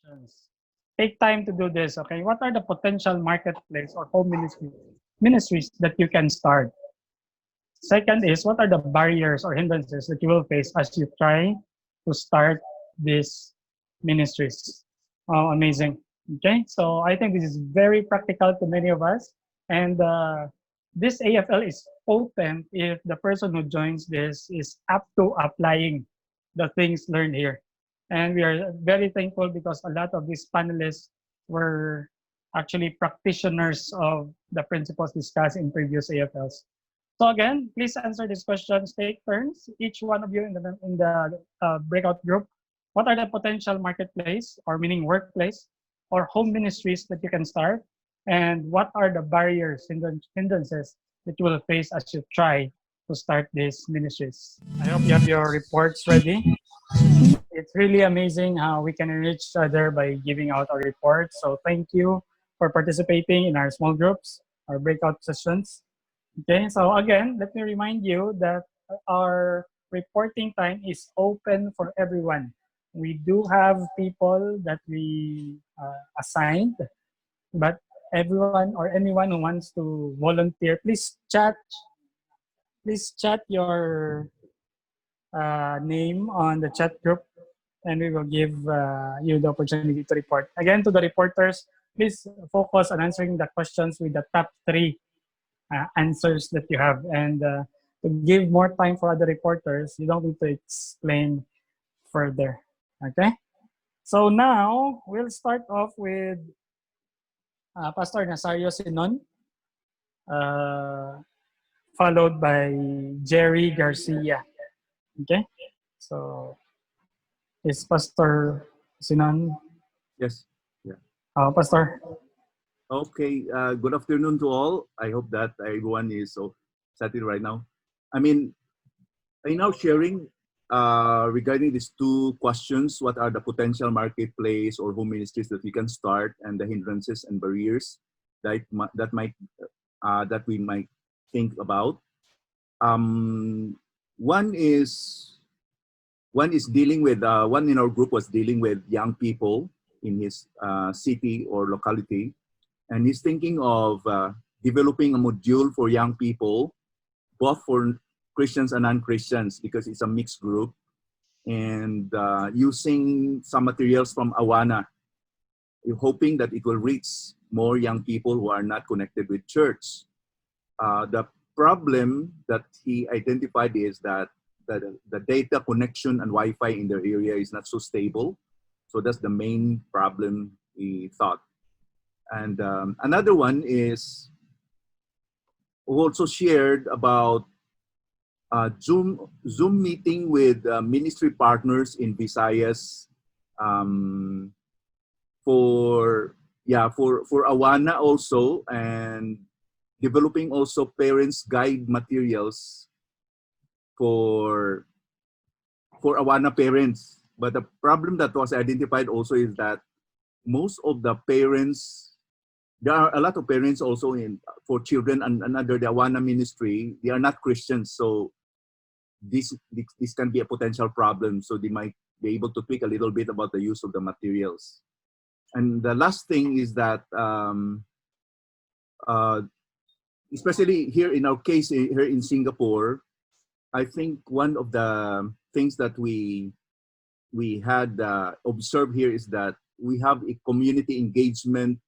questions. Take time to do this, okay? What are the potential marketplace or home ministries that you can start? Second is, what are the barriers or hindrances that you will face as you try to start these ministries? Oh, amazing. Okay, so I think this is very practical to many of us. And this AFL is open if the person who joins this is up to applying the things learned here. And we are very thankful because a lot of these panelists were actually practitioners of the principles discussed in previous AFLs. So again, please answer these questions. Take turns, each one of you in the breakout group. What are the potential marketplace, or meaning workplace, or home ministries that you can start? And what are the barriers and hindrances that you will face as you try to start these ministries? I hope you have your reports ready. It's really amazing how we can enrich each other by giving out our reports. So thank you for participating in our small groups, our breakout sessions. Okay, so again, let me remind you that our reporting time is open for everyone. We do have people that we assigned, but everyone or anyone who wants to volunteer, please chat your name on the chat group, and we will give you the opportunity to report. Again, to the reporters, please focus on answering the questions with the top three answers that you have. And to give more time for other reporters, you don't need to explain further. Okay? So now, we'll start off with Pastor Nazario Sinon, uh, followed by Jerry Garcia. Okay? So, is Pastor Sinon? Yes. Yeah. Pastor. Okay. Good afternoon to all. I hope that everyone is so excited right now. I mean, I'm now sharing regarding these two questions. What are the potential marketplace or home ministries that we can start, and the hindrances and barriers that we might think about? One is dealing with one in our group was dealing with young people in his city or locality, and he's thinking of developing a module for young people, both for Christians and non-Christians, because it's a mixed group, and using some materials from Awana, hoping that it will reach more young people who are not connected with church. The problem that he identified is that the data connection and Wi-Fi in their area is not so stable. So that's the main problem, he thought. And another one is who also shared about Zoom meeting with ministry partners in Visayas for Awana also, and developing also parents guide materials for Awana parents. But the problem that was identified also is that most of the parents, there are a lot of parents also for children and under the Awana ministry, they are not Christians. So this can be a potential problem. So they might be able to tweak a little bit about the use of the materials. And the last thing is that, especially here in our case here in Singapore, I think one of the things that we had observed here is that we have a community engagement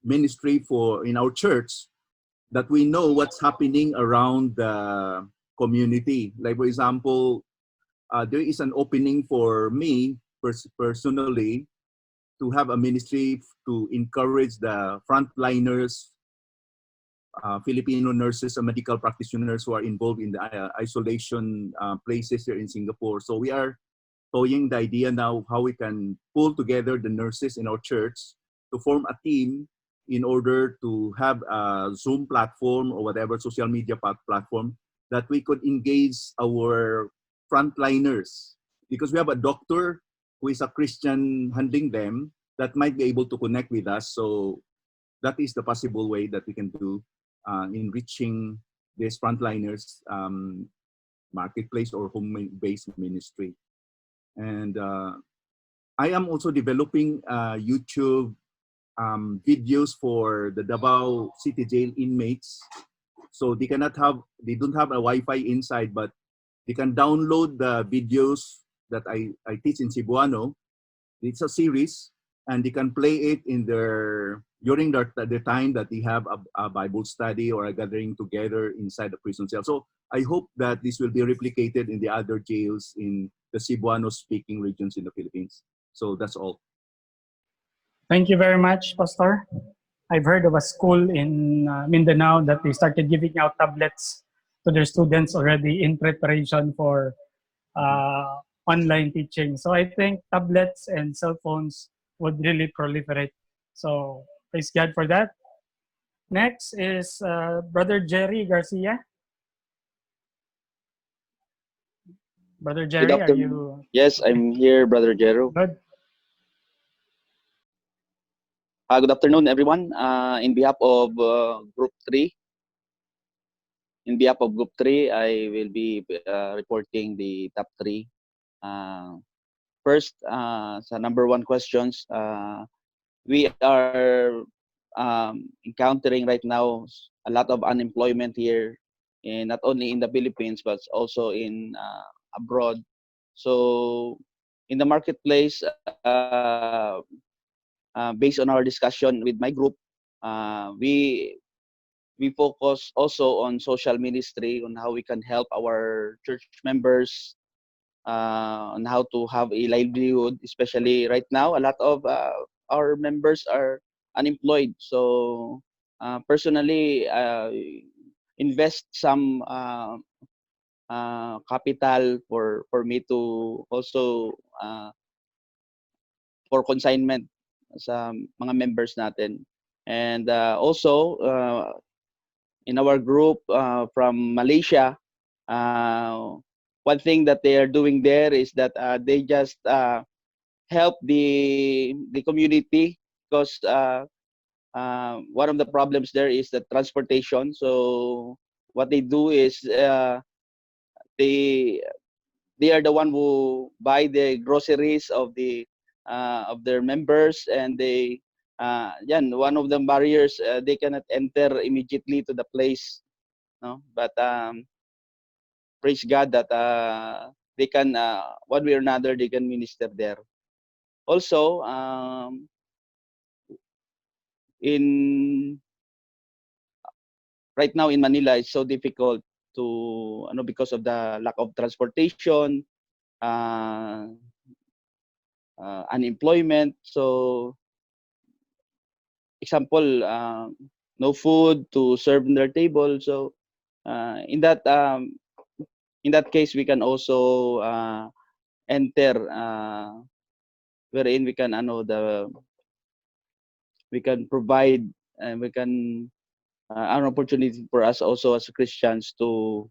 ministry in our church, that we know what's happening around the community. Like, for example, there is an opening for me personally to have a ministry to encourage the frontliners, Filipino nurses and medical practitioners who are involved in the isolation places here in Singapore. So we are toying the idea now how we can pull together the nurses in our church to form a team in order to have a Zoom platform or whatever social media platform that we could engage our frontliners. Because we have a doctor who is a Christian handling them that might be able to connect with us. So that is the possible way that we can do in reaching these frontliners, marketplace or home-based ministry. And I am also developing YouTube videos for the Davao City Jail inmates. So they don't have a Wi-Fi inside, but they can download the videos that I teach in Cebuano. It's a series, and they can play it during the time that they have a Bible study or a gathering together inside the prison cell. So I hope that this will be replicated in the other jails in the Cebuano-speaking regions in the Philippines. So that's all. Thank you very much, Pastor. I've heard of a school in Mindanao that they started giving out tablets to their students already in preparation for online teaching. So I think tablets and cell phones would really proliferate. So praise God for that. Next is Brother Jerry Garcia. Brother Good Jerry, are afternoon. you Yes, okay? I'm here, Brother Jero. Good. Good afternoon, everyone. In behalf of Group 3, I will be reporting the top 3. First, sa number 1 questions, we are encountering right now a lot of unemployment here, not only in the Philippines, but also in abroad. So, in the marketplace, based on our discussion with my group, we focus also on social ministry, on how we can help our church members, on how to have a livelihood. Especially right now, a lot of our members are unemployed. So personally, invest some capital for me to also for consignment sa mga members natin. And also, in our group from Malaysia, one thing that they are doing there is that they just help the community, because one of the problems there is the transportation. So what they do is they they are the one who buy the groceries of their members, and they one of the barriers, they cannot enter immediately to the place, no, but praise God that they can one way or another they can minister there. Also, in right now in Manila, it's so difficult to because of the lack of transportation, uh, unemployment. So example, no food to serve in their table. So in that case, we can also enter, wherein we can provide, and we can an opportunity for us also as Christians to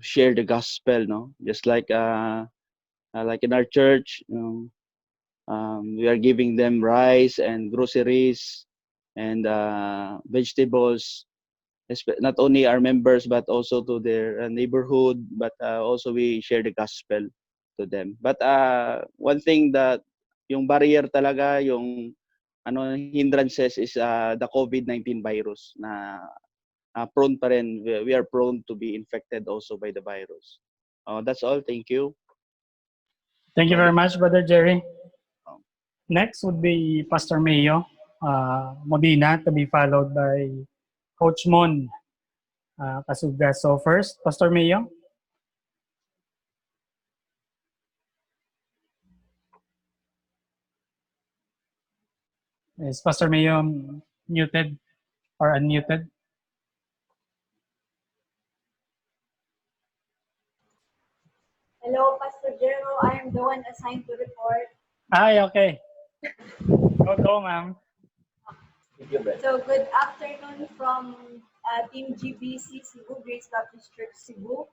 share the gospel, no, just like in our church, we are giving them rice and groceries and vegetables, not only our members but also to their neighborhood, but also we share the gospel to them. But one thing that yung barrier talaga, yung hindrances is the COVID-19 virus na prone pa rin. We are prone to be infected also by the virus. That's all. Thank you. Thank you very much, Brother Jerry. Oh. Next would be Pastor Mayo Modina, to be followed by Coach Mon Kasuga. So first, Pastor Mayo. Is Pastor Mayo muted or unmuted? Hello, Pastor Jero. I am the one assigned to report. Hi, okay. Go, ma'am. So, good afternoon from Team GBC Cebu, Grace Baptist Church Cebu.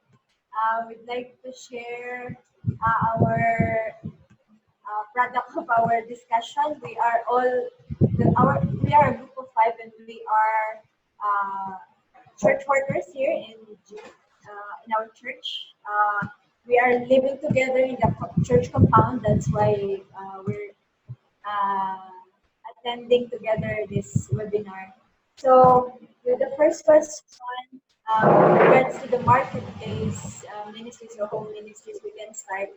We'd like to share our product of our discussion. We are we are a group of 5, and we are church workers here in our church. we are living together in the church compound. That's why we're uh, attending together this webinar. So with the first question, with regards to the marketplace ministries or home ministries, we can start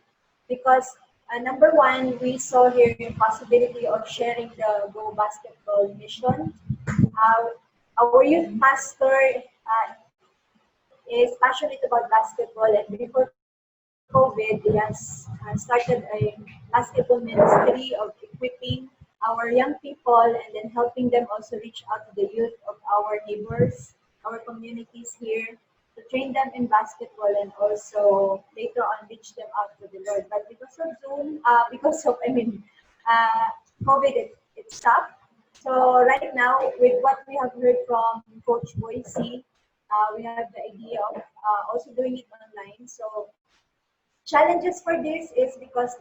because number one, we saw here the possibility of sharing the Go Basketball mission. Our youth pastor is passionate about basketball, and before COVID, he has started a basketball ministry of equipping our young people and then helping them also reach out to the youth of our neighbors, our communities here, to train them in basketball and also later on reach them out to the Lord. But because of COVID, it stopped. So right now, with what we have heard from Coach Boise, we have the idea of also doing it online. So challenges for this is because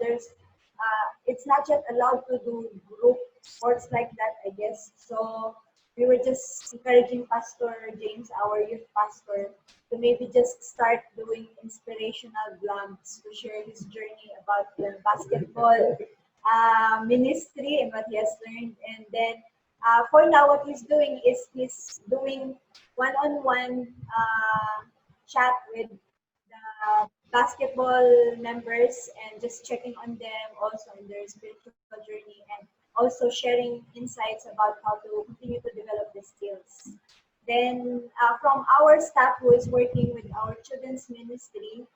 it's not yet allowed to do group sports like that, I guess. So we were just encouraging Pastor James, our youth pastor, to maybe just start doing inspirational vlogs to share his journey about the basketball ministry and what he has learned. And then for now, what he's doing is he's doing one-on-one chat with the basketball members and just checking on them also in their spiritual journey and also sharing insights about how to continue to develop the skills. Then from our staff who is working with our children's ministry,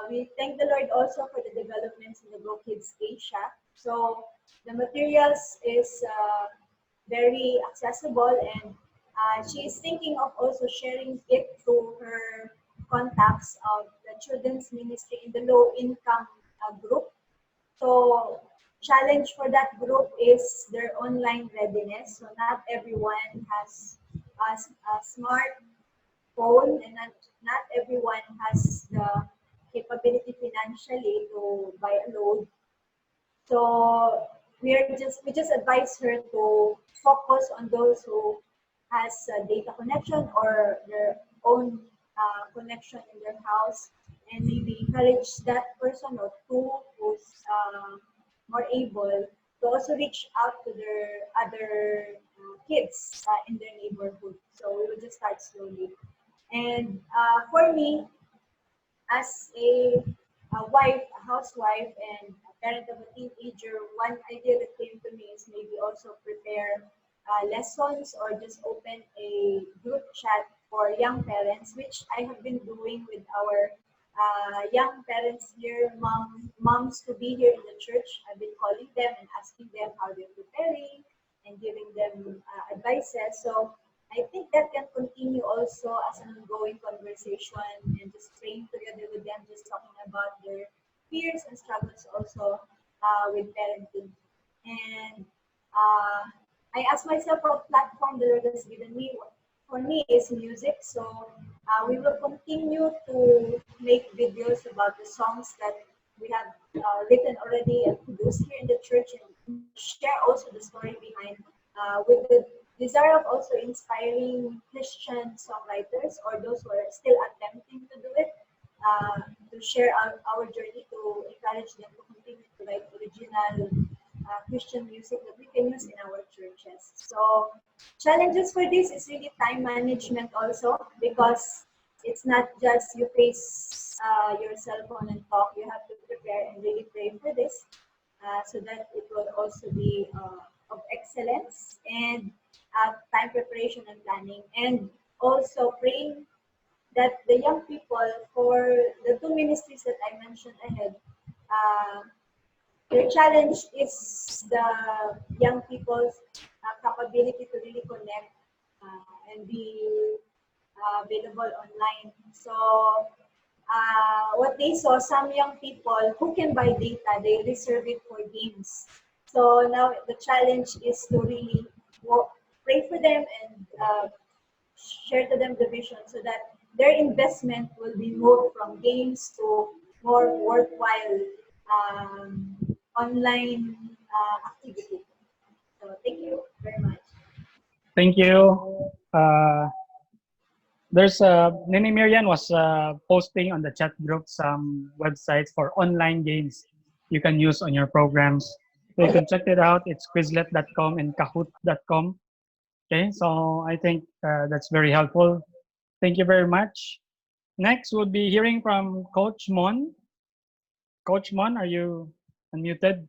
we thank the Lord also for the developments in the Go Kids Asia. So the materials is very accessible, and she is thinking of also sharing it to her contacts of the children's ministry in the low income group. So challenge for that group is their online readiness. So not everyone has a smartphone, and not everyone has the capability financially to buy a load. So we just advise her to focus on those who has a data connection or their own connection in their house, and maybe encourage that person or two who's more able to also reach out to their other kids in their neighborhood. So we will just start slowly. And for me, as a wife, a housewife, and a parent of a teenager, one idea that came to me is maybe also prepare lessons or just open a group chat for young parents, which I have been doing with our young parents here, moms to be here in the church. I've been calling them and asking them how they're preparing and giving them advices. So I think that can continue also as an ongoing conversation and just praying together with them, just talking about their fears and struggles also with parenting. And I asked myself what platform the Lord has given me. For me, is music. So we will continue to make videos about the songs that we have written already and produced here in the church, and share also the story behind with the desire of also inspiring Christian songwriters or those who are still attempting to do it, to share our journey, to encourage them to continue to write original Christian music that we can use in our churches. So challenges for this is really time management also, because it's not just you face your cell phone and talk. You have to prepare and really pray for this so that it will also be of excellence, and time preparation and planning, and also praying that the young people for the two ministries that I mentioned ahead, their challenge is the young people's capability to really connect and be available online. So what they saw, some young people who can buy data, they reserve it for games. So now the challenge is to really pray for them and share to them the vision so that their investment will be moved from games to more worthwhile um, online activity. So thank you very much. Thank you. There's Nini Miriam was posting on the chat group some websites for online games you can use on your programs. So you can check it out. It's quizlet.com and kahoot.com. Okay, so I think that's very helpful. Thank you very much. Next, we'll be hearing from Coach Mon. Coach Mon, are you unmuted?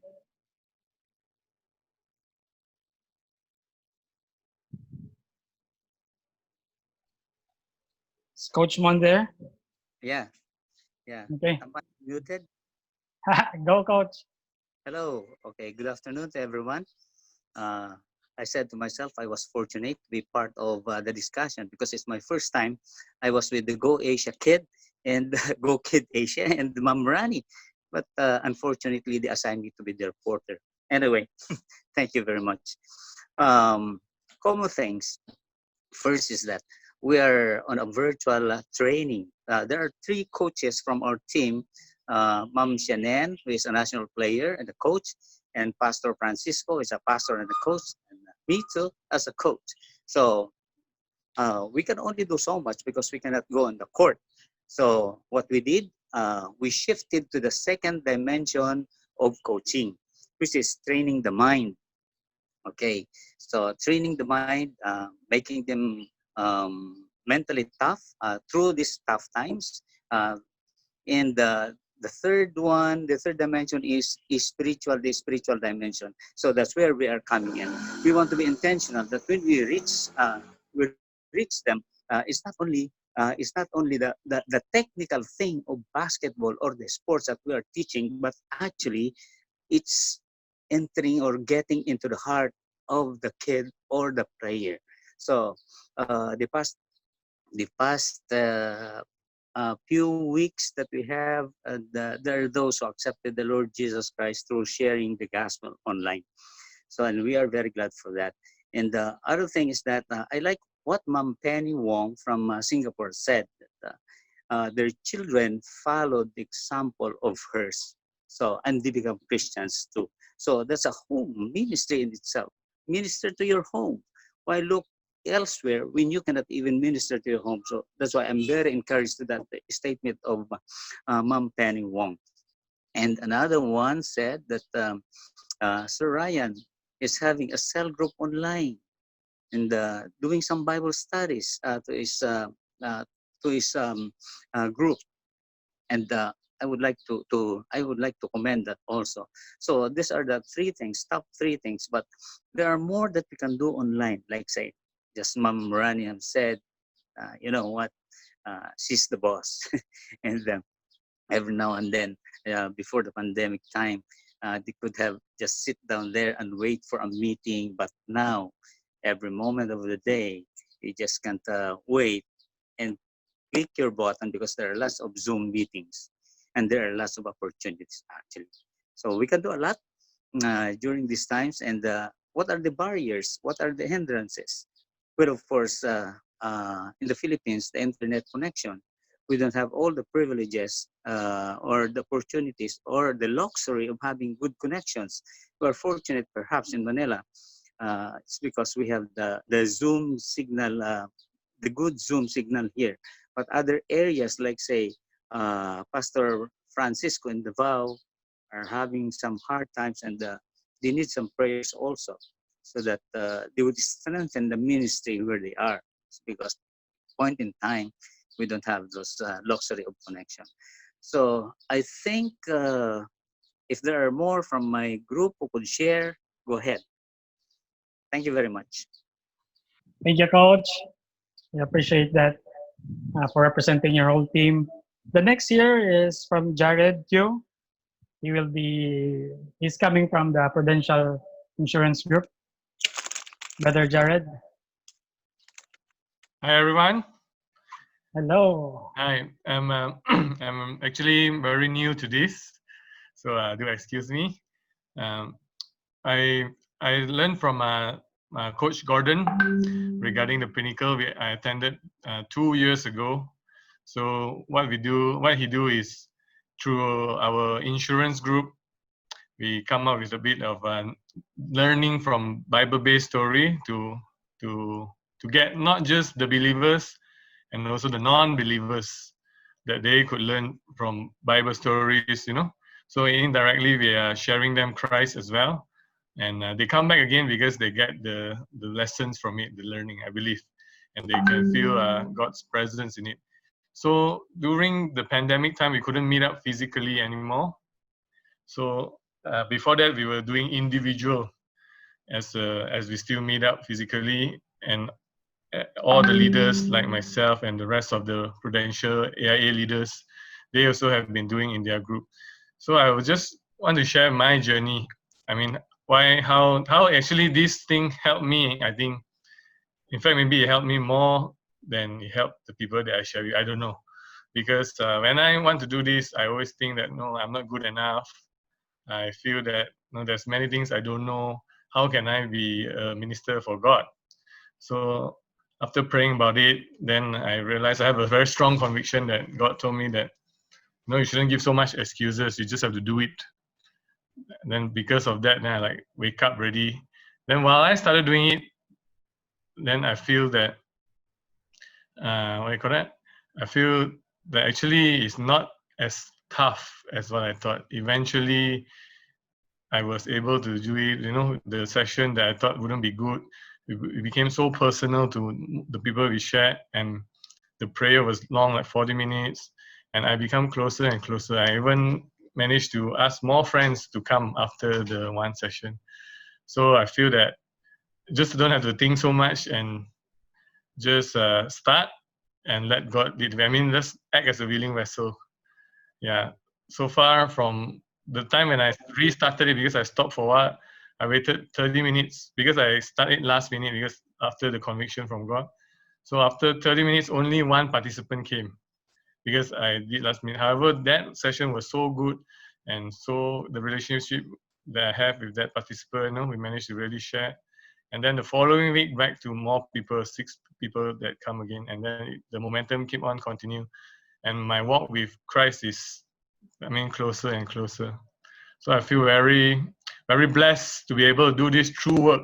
Is Coach Mon there? Yeah, yeah. Okay. Am I muted? Go, Coach. Hello. Okay. Good afternoon to everyone. Uh, I said to myself, I was fortunate to be part of the discussion because it's my first time. I was with the Go Asia Kid and Go Kid Asia and Mom Rani. But unfortunately, they assigned me to be their reporter. Anyway, thank you very much. Common things. First is that we are on a virtual training. There are three coaches from our team, Ma'am Shannon, who is a national player and a coach, and Pastor Francisco is a pastor and a coach, and me too as a coach. So we can only do so much because we cannot go on the court. So what we did, we shifted to the second dimension of coaching, which is training the mind. Okay, so training the mind, making them mentally tough through these tough times. And the third one, the third dimension is spiritual, the spiritual dimension. So that's where we are coming in. We want to be intentional that when we reach them, it's not only the technical thing of basketball or the sports that we are teaching, but actually it's entering or getting into the heart of the kid or the player. So the past few weeks that we have, there are those who accepted the Lord Jesus Christ through sharing the gospel online. So, and we are very glad for that. And the other thing is that I like what Mom Penny Wong from Singapore said, that their children followed the example of hers. So, and they become Christians too. So that's a home ministry in itself. Minister to your home. Why look elsewhere when you cannot even minister to your home? So that's why I'm very encouraged to that statement of Mom Penny Wong. And another one said that Sir Ryan is having a cell group online and doing some Bible studies uh, to his group. And I would like to commend that also. So these are the three things, top three things. But there are more that we can do online. Like say, just Mom Rani have said, you know what, she's the boss, and every now and then, before the pandemic time, they could have just sit down there and wait for a meeting. But now, every moment of the day, you just can't wait and click your button because there are lots of Zoom meetings and there are lots of opportunities actually. So we can do a lot during these times. And what are the barriers? What are the hindrances? Well, of course, in the Philippines, the internet connection, we don't have all the privileges or the opportunities or the luxury of having good connections. We are fortunate perhaps in Manila. It's because we have the Zoom signal, the good Zoom signal here. But other areas like say Pastor Francisco in Davao are having some hard times, and they need some prayers also so that they would strengthen the ministry where they are. It's because point in time we don't have those luxury of connection. So I think if there are more from my group who could share, go ahead. Thank you very much. Thank you, Coach. We appreciate that for representing your whole team. The next year is from Jared Q. He's coming from the Prudential Insurance Group. Brother Jared. Hi everyone. Hello. Hi, I'm actually very new to this, so do excuse me. Um, I learned from Coach Gordon regarding the Pinnacle. I attended 2 years ago. So what he do is through our insurance group, we come up with a bit of learning from Bible-based story to get not just the believers and also the non-believers, that they could learn from Bible stories, So indirectly, we are sharing them Christ as well. And they come back again because they get the lessons from it, the learning, I believe. And they can feel God's presence in it. So during the pandemic time, we couldn't meet up physically anymore. So before that, we were doing individual as we still meet up physically. And all the leaders like myself and the rest of the Prudential AIA leaders, they also have been doing in their group. So I would just want to share my journey. I mean, how actually this thing helped me. I think, in fact, maybe it helped me more than it helped the people that I share with. I don't know. Because when I want to do this, I always think that, no, I'm not good enough. I feel that there's many things I don't know. How can I be a minister for God? So after praying about it, then I realized I have a very strong conviction that God told me that, you shouldn't give so much excuses. You just have to do it. And then because of that, then I wake up ready. Then while I started doing it, then I feel that, what do you call that? I feel that actually it's not as tough as what I thought. Eventually, I was able to do it. The session that I thought wouldn't be good, it became so personal to the people we shared, and the prayer was long, like 40 minutes, and I become closer and closer. I even managed to ask more friends to come after the one session. So I feel that just don't have to think so much and just start and let God lead. I mean, just act as a willing vessel. Yeah. So far from the time when I restarted it, because I stopped for a while, I waited 30 minutes because I started last minute because after the conviction from God. So after 30 minutes, only one participant came because I did last minute. However, that session was so good, and so the relationship that I have with that participant, we managed to really share. And then the following week, back to more people, 6 people that come again, and then the momentum keep on continue. And my walk with Christ is, closer and closer. So I feel very, very blessed to be able to do this true work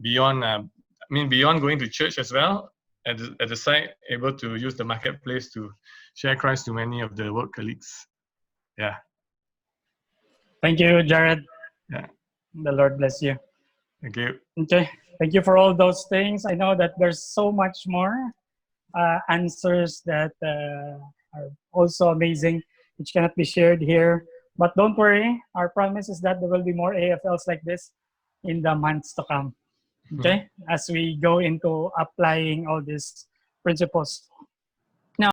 beyond going to church as well. At the side, able to use the marketplace to share Christ to many of the work colleagues. Yeah. Thank you, Jared. Yeah. The Lord bless you. Thank you. Okay. Thank you for all those things. I know that there's so much more answers that are also amazing, which cannot be shared here. But don't worry, our promise is that there will be more AFLs like this in the months to come. Okay, as we go into applying all these principles